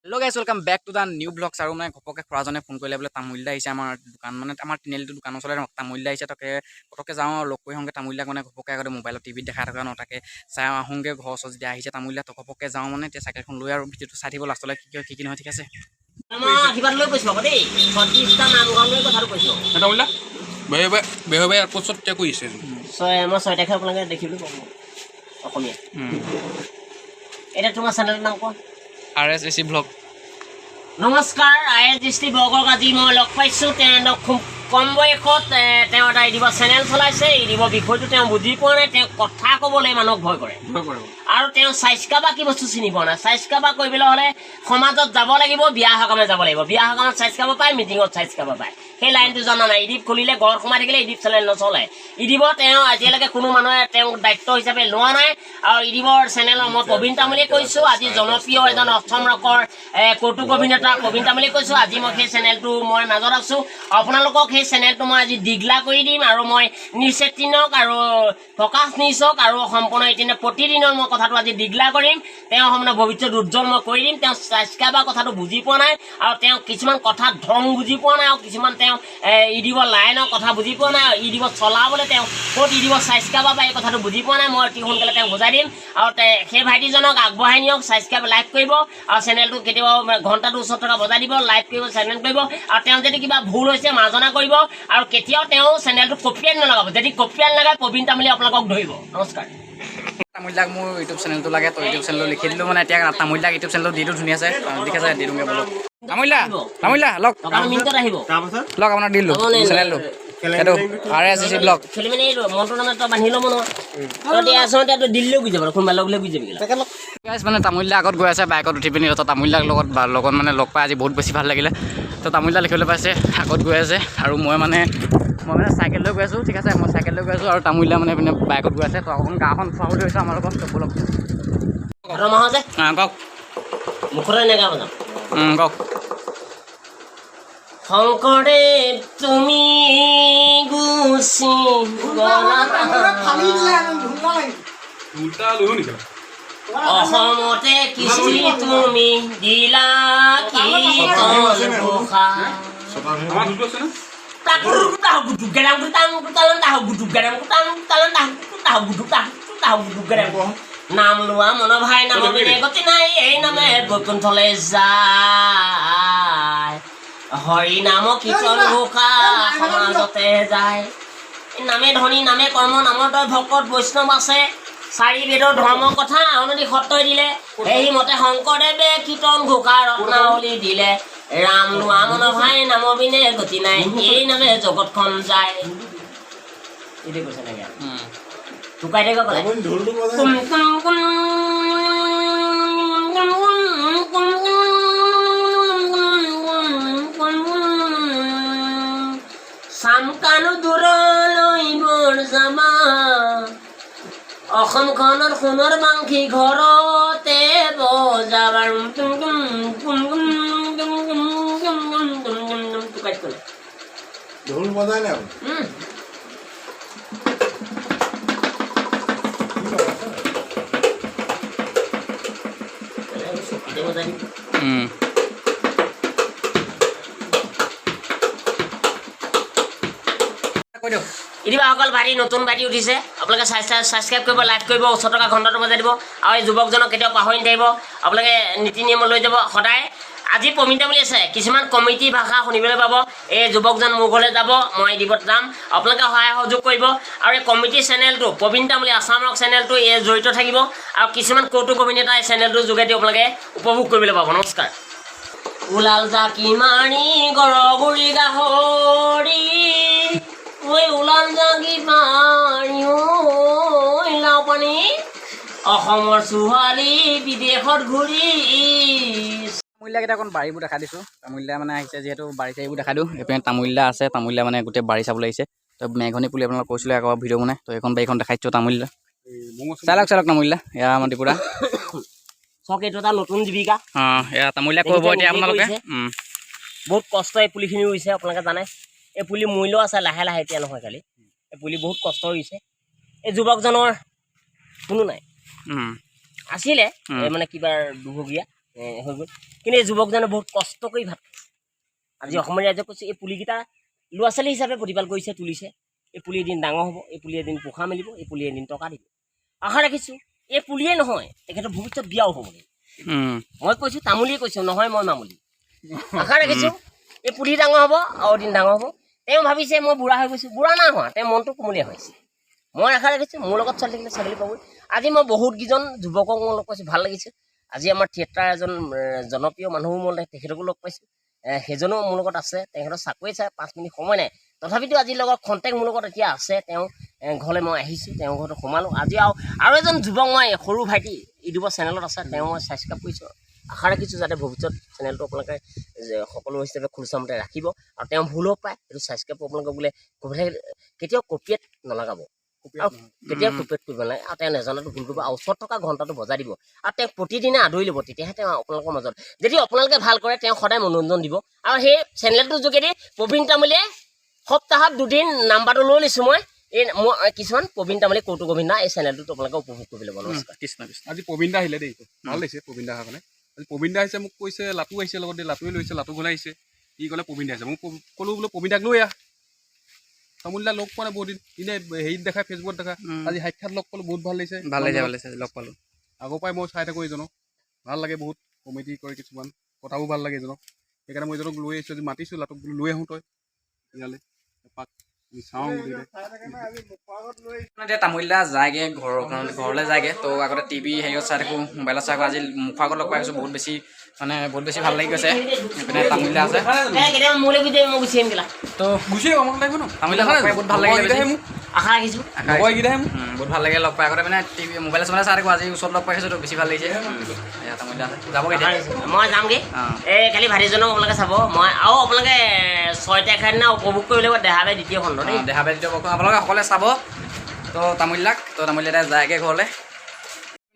hello' guys welcome back to the new vlogs আৰু মানে ঘপকে খুৰাজনে ফোন কৰিলে বোলে তামুলীদা আহিছে আমাৰ দোকান মানে আমাৰ তিনিআলিটো দোকানৰ ওচৰতে তামুলীদা আহিছে তাকে পটককৈ যাওঁ আৰু লগ কৰি আহোঁগৈ তামুলীদাক মানে ঘপককৈ আগতে মোবাইলত টিভিত দেখাই থকা ন তাকে চাই আহোঁগৈ ঘৰৰ ওচৰত যেতিয়া আহিছে তামুলীদা তো ঘপককৈ যাওঁ মানে এতিয়া চাইকেলখন লৈ আৰু ভিডিঅ'টো চাই থাকিব লাষ্টলৈ কি হয় কি নহয় ঠিক আছে এটা তোমাৰ চেনেলৰ নাম কোৱা RSSC ব্লগ নমস্কাৰ RSSC ব্লগক আজি মই লগ পাইছোঁ তেওঁ খুব কম বয়সত তেওঁ এটা ইউটিউবৰ চেনেল চলাইছে ইউটিউবৰ বিষয়টো তেওঁ বুজি পোৱা নাই তেওঁ কথা ক'বলৈ মানুহক ভয় কৰে আৰু তেওঁ স্বাস্থ্যবা কি বস্তু চিনি পোৱা নাই স্বাস্থ্যবা কৰিবলৈ হ'লে সমাজত যাব লাগিব বিয়া সকামে যাব লাগিব বিয়া সকামত স্বাস্থ্যবা পায় মিটিঙত স্বাস্থ্যবা পায় সেই লাইনটো জনা নাই ইউটিউব খুলিলে ঘৰত সোমাই থাকিলে ইউটিউব চেনেল নচলে ইউটিউবত তেওঁ আজিলৈকে কোনো মানুহে তেওঁক দায়িত্ব হিচাপে লোৱা নাই আৰু ইউটিউবৰ চেনেলৰ মই প্ৰবীণ তামুলীয়ে কৈছোঁ আজি জনপ্ৰিয় এজন অসম ৰকৰ কৌতুক অভিনেতা প্ৰবীণ তামুলীয়ে কৈছোঁ আজি মই সেই চেনেলটো মই মাজত আছোঁ আপোনালোকক সেই চেনেলটো মই আজি দীঘলা কৰি দিম আৰু মই নিউজ18ক আৰু প্ৰকাশ নিউজক আৰু সম্পূৰ্ণ এদিনে প্ৰতিদিনৰ মই কথাটো আজি দীঘলা কৰিম তেওঁ সম্পূৰ্ণ ভৱিষ্যত উজ্জ্বল মই কৰি দিম তেওঁ স্বাস্থ্যবা কথাটো বুজি পোৱা নাই আৰু তেওঁ কিছুমান কথা ধং বুজি পোৱা নাই আৰু কিছুমান তেওঁ ইউটিউবৰ লাইনৰ কথা বুজি পোৱা নাই ইউটিউবত চলাবলৈ তেওঁ ক'ত ইউটিউবৰ স্বাস্থ্যবা এই কথাটো বুজি পোৱা নাই মই অতি সোনকালে তেওঁক বুজাই দিম আৰু সেই ভাইটিজনক আগবঢ়াই নিয়ক স্বাস্থ্যবা লাইভ কৰিব আৰু চেনেলটো কেতিয়াবা ঘণ্টাটো ওচৰত থকা বজাই দিব লাইভ কৰিব চেনেল কৰিব আৰু তেওঁ যদি কিবা ভুল হৈছে মাৰ্জনা কৰিব আৰু কেতিয়াও তেওঁ চেনেলটো কপিয়াত নলগাব যদি কপিয়াত লগায় প্ৰবীণ তামুলী আপোনালোকক ধৰিব নমস্কাৰ তামুলীদাক মোৰ ইউটিউব চেনেলটো লাগে তো ইউটিউব চেনেলটো লিখি দিলোঁ মানে এতিয়া তামুলীদাক ইউটিউব চেনেলটো দিটো ধুনীয়া আছে ঠিক আছে দি দিওঁগৈ বলক তামুলীদা লগ মিনিটত আহিব লগ আপোনাৰ দিলোঁ চেনেলটো এইটো RSSC ব্লগ খেলি মানে মনটো মানে তই বান্ধি ল'ব নহয় তই আচলতে তই দিল্লীও গুচি যাব কোনোবা লগ লৈ গুচি যাবি গাইজ মানে তামুলীদা আগত গৈ আছে বাইকত উঠি পিনি তো তামুলীদাৰ লগত মানে লগ পাই আজি বহুত বেছি ভাল লাগিলে তো তামুলীদা লিখিবলৈ পাইছে আগত গৈ আছে আৰু মই মানে চাইকেল লৈ গৈ আছোঁ ঠিক আছে মই চাইকেল লৈ গৈ আছোঁ আৰু তামুলীদা মানে পিনে বাইকত গৈ আছে তো অকণ গাঁওখন ফুৰাব ধৰিছোঁ আমাৰ লগত তো বলক কওক মুখৰে নেগা বজাম কওক শংকৰদেৱ তুমি গুচি অসমতে কৃষ্টি তুমি দিলা নাম লোৱা মন ভাই নাম গতি নাই এই নামে বৈকুণ্ঠলৈ যায় হৰি নাম কীৰ্তন ঘোষা সমাজতে যায় নামে ধনী নামে কৰ্ম নামৰ তই ভকত বৈষ্ণৱ আছে চাৰি বেদৰ ধৰ্মৰ কথা আউনদী সত্ৰই দিলে সেই মতে শংকৰদেৱে কীৰ্তন ঘোষা ৰত্নাৱলী দিলে ৰাম লোৱা মন ভাই নাম বিনে গতি নাই এই নামে জগতখন যায় এইটো কৈছে নেকি টুকাই থাকিব পাৰে চামকানো দূৰলৈ বৰ যাবা অসমখনৰ সোণৰ মাংসী ঘৰতে বজাবাৰ ঢোল বজাই নাই ইতিবাসকল ভাইটি নতুন ভাইটি উঠিছে আপোনালোকে ছাবস্ক্ৰাইব কৰিব লাইক কৰিব 100 টকা ঘণ্টাটো বজাই দিব আৰু এই যুৱকজনক কেতিয়াও পাহৰি নাথাকিব আপোনালোকে নীতি নিয়ম লৈ যাব সদায় আজি প্ৰবীণ তামুলী আছে কিছুমান কমিটি ভাষা শুনিবলৈ পাব এই যুৱকজন মোৰ ঘৰলৈ যাব মই দিবত যাম আপোনালোকে সহায় সহযোগ কৰিব আৰু এই কমিটি চেনেলটো প্ৰবীণ তামুলী আছাম ৰক চেনেলটো এই জড়িত থাকিব আৰু কিছুমান কৌতুক অভিনেতা এই চেনেলটোৰ যোগেদি আপোনালোকে উপভোগ কৰিবলৈ পাব নমস্কাৰ ওলাল জাকি মাৰি গড়গুৰি গাহৰি ঐ ওলাল জাকি মাৰি লাও পানী অসমৰ ছোৱালী বিদেশত ঘূৰি তামুলীদাকেইটা অকণ বাৰীবোৰ দেখা দিছোঁ তামুলীদা মানে আহিছে যিহেতু বাৰী চাৰীবোৰ দেখা দিওঁ এইপিনে তামুলীদা আছে তামুলীদা মানে গোটেই বাৰী চাবলৈ আহিছে তো মেঘনি পুলি আপোনালোক কৈছিলোঁ আকৌ ভিডিঅ' বনাই তো এইখন বাৰীখন দেখাই দিছোঁ তামুলীদা চালক তামুলীদা এয়া আমাৰ ত্ৰিপুৰা চাওক এইটো এটা নতুন জীৱিকা এয়া তামুলীদা ক'ব এতিয়া আপোনালোকে বহুত কষ্ট এই পুলিখিনি ৰুইছে আপোনালোকে জানে এই পুলি মূল্য আছে লাহে লাহে এতিয়া নহয় খালি এই পুলি বহুত কষ্ট ৰুইছে এই যুৱকজনৰ কোনো নাই আছিলে মানে কিবা দুভগীয়া হৈ গ'ল কিন্তু এই যুৱকজনে বহুত কষ্ট কৰি ভাত খাইছে আজি অসমৰ ৰাইজক কৈছোঁ এই পুলিকেইটা ল'ৰা ছোৱালী হিচাপে প্ৰতিপাল কৰিছে তুলিছে এই পুলি এদিন ডাঙৰ হ'ব এই পুলি এদিন পোখা মেলিব এই পুলি এদিন টকা দিব আশা ৰাখিছোঁ এই পুলিয়ে নহয় তেখেতৰ ভৱিষ্যত বিয়াও হ'ব মই কৈছোঁ তামুলীয়ে কৈছোঁ নহয় মই মামুলি আশা ৰাখিছোঁ এই পুলি ডাঙৰ হ'ব আৰু এদিন ডাঙৰ হ'ব তেওঁ ভাবিছে মই বুঢ়া হৈ গৈছোঁ বুঢ়া নাই হোৱা তেওঁ মনটো কুমলীয়া হৈছে মই আশা ৰাখিছোঁ মোৰ লগত চলি থাকিলে ছাগলী পাবই আজি মই বহুতকেইজন যুৱকক মই লগ পাইছোঁ ভাল লাগিছে আজি আমাৰ থিয়েটাৰ এজন জনপ্ৰিয় মানুহো মই তেখেতকো লগ পাইছোঁ সেইজনো মোৰ লগত আছে তেখেতৰ চাকৰি চাই 5 মিনিট সময় নাই তথাপিতো আজিৰ লগত কণ্টেক্ট মোৰ লগত এতিয়া আছে তেওঁ ঘৰলৈ মই আহিছোঁ তেওঁৰ ঘৰতো সোমালোঁ আজি আৰু এজন যুৱক মই সৰু ভাইটি ইউটিউবৰ চেনেলত আছে তেওঁ মই ছাবস্ক্ৰাইব কৰিছোঁ আশা ৰাখিছোঁ যাতে ভৱিষ্যত চেনেলটো আপোনালোকে সকলো হিচাপে খোলচামতে ৰাখিব আৰু তেওঁ ভুল হ'ব পাৰে এইটো ছাবস্ক্ৰাইব আপোনালোকে বোলে কেতিয়াও কপিয়েট নলগাব আৰু কেতিয়াও কপিয়েট কৰিব নালাগে আৰু তেওঁ নজনাটো ভুল কৰিব আৰু ওচৰত থকা ঘণ্টাটো বজাই দিব আৰু তেওঁক প্ৰতিদিনে আদৰি ল'ব তেতিয়াহে তেওঁ আপোনালোকৰ মাজত যদি আপোনালোকে ভাল কৰে তেওঁ সদায় মনোৰঞ্জন দিব আৰু সেই চেনেলটোৰ যোগেদি প্ৰবীণ তামুলীয়ে সপ্তাহত 2 দিন নাম্বাৰটো লৈ লৈছোঁ মই এই মোৰ কিছুমান প্ৰবীণ তামুলী কৌতুক অভিনয় এই চেনেলটোত আপোনালোকে উপভোগ কৰিব লাগিব নমস্কাৰ কৃষ্ণ কৃষ্ণ আজি প্ৰবীণ দা আহিলে দেই ভাল লাগিছে প্ৰবীণ দা অহাৰ কাৰণে আজি প্ৰবীণ দা আহিছে মোক কৈছে লাটু আহিছে লগত দেই লাটুৱে লৈছে লাটু ঘূৰাই আহিছে ই ক'লে প্ৰবীণ দা আহিছে মোক ক'লোঁ বোলো প্ৰবীণ দাক লৈ আহ তামোল দা লগ পোৱা নাই বহুত দিন এনেই হেৰিত দেখাই ফেচবুকত দেখা আজি সাক্ষাৎ লগ পালোঁ বহুত ভাল লাগিছে ভাল লাগিছে লগ পালোঁ আগৰ পৰাই মই চাই থাকোঁ এইজনক ভাল লাগে বহুত কমেডি কৰে কিছুমান কথাবোৰ ভাল লাগে এইজনক সেইকাৰণে মই এইজনক লৈ আহিছোঁ আজি মাতিছোঁ লাটুক বোলো লৈ আহোঁ তই ইয়ালৈ এপাক চাওঁ এতিয়া তামুলীদা যায়গৈ ঘৰলৈ যায়গৈ তো আগতে টিভি হেৰিত চাই থাকোঁ মোবাইলত চাই থাকোঁ আজি মুখৰ আগত লগ পাই গৈছোঁ বহুত বেছি ভাল লাগি গৈছে এইপিনে তামুলীদা আছে কেতিয়াবা মোলৈ গুচি মই গুচি আহিম গেলা তো গুচি আহিব আমাক লাগিব ন তামুলীদা লগ পাই বহুত ভাল লাগিলে মোক আশা ৰাখিছোঁ লগৰকেইটাহে মোক বহুত ভাল লাগে লগ পাই আগতে মানে টিভি মোবাইলে চোবাইলে চাই থাকোঁ আজি ওচৰত লগ পাই গৈছোঁ তো বেছি ভাল লাগিছে তামুলীদা আছে যাব কেতিয়া মই যামগৈ এই কালি ভাইটিজনক আপোনালোকে চাব মই আৰু আপোনালোকে 6 তাৰিখৰ দিনা উপভোগ কৰিব লাগিব দেহাবাই দ্বিতীয় খণ্ড দেই দেহা বেদিত আপোনালোকে সকলোৱে চাব তো তামুলীদাই যায়গৈ ঘৰলৈ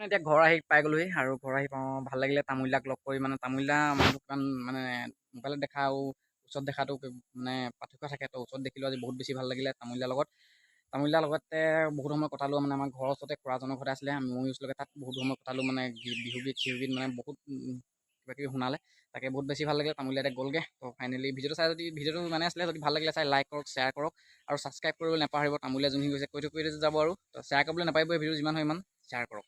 এতিয়া ঘৰ আহি পাই গ'লোহি আৰু ঘৰ আহি পাওঁ ভাল লাগিলে তামুলীদাক লগ কৰি মানে তামুলীদা মানুহটো কাৰণ মানে মোবাইলত দেখা আৰু ওচৰত দেখাটো মানে পাৰ্থক্য থাকে তো ওচৰত দেখিলোঁ আজি বহুত বেছি ভাল লাগিলে তামুলীদাৰ লগতে বহুত সময় কটালোঁ মানে আমাৰ ঘৰৰ ওচৰতে খুৰাজনৰ ঘৰতে আছিলে ময়ো ওচৰলৈকে তাত বহুত সময় কটালোঁ মানে বিহু গীত চিহু গীত মানে বহুত কিবা কিবি শুনালে তাকে বহুত বেছি ভাল লাগিলে তামুলীদাই গ'লগৈ তো ফাইনেলি ভিডিঅ'টো চাই যদি ভিডিঅ'টো মানে আছিলে যদি ভাল লাগিলে চাই লাইক কৰক শ্বেয়াৰ কৰক আৰু ছাবস্ক্ৰাইব কৰিবলৈ নাপাহৰিব তামুলীয়া যোনখিনি গৈছে কৈ যাব আৰু তো শ্বেয়াৰ কৰিবলৈ নাপাৰিব এই ভিডিঅ' যিমান হয় ইমান শ্বেয়াৰ কৰক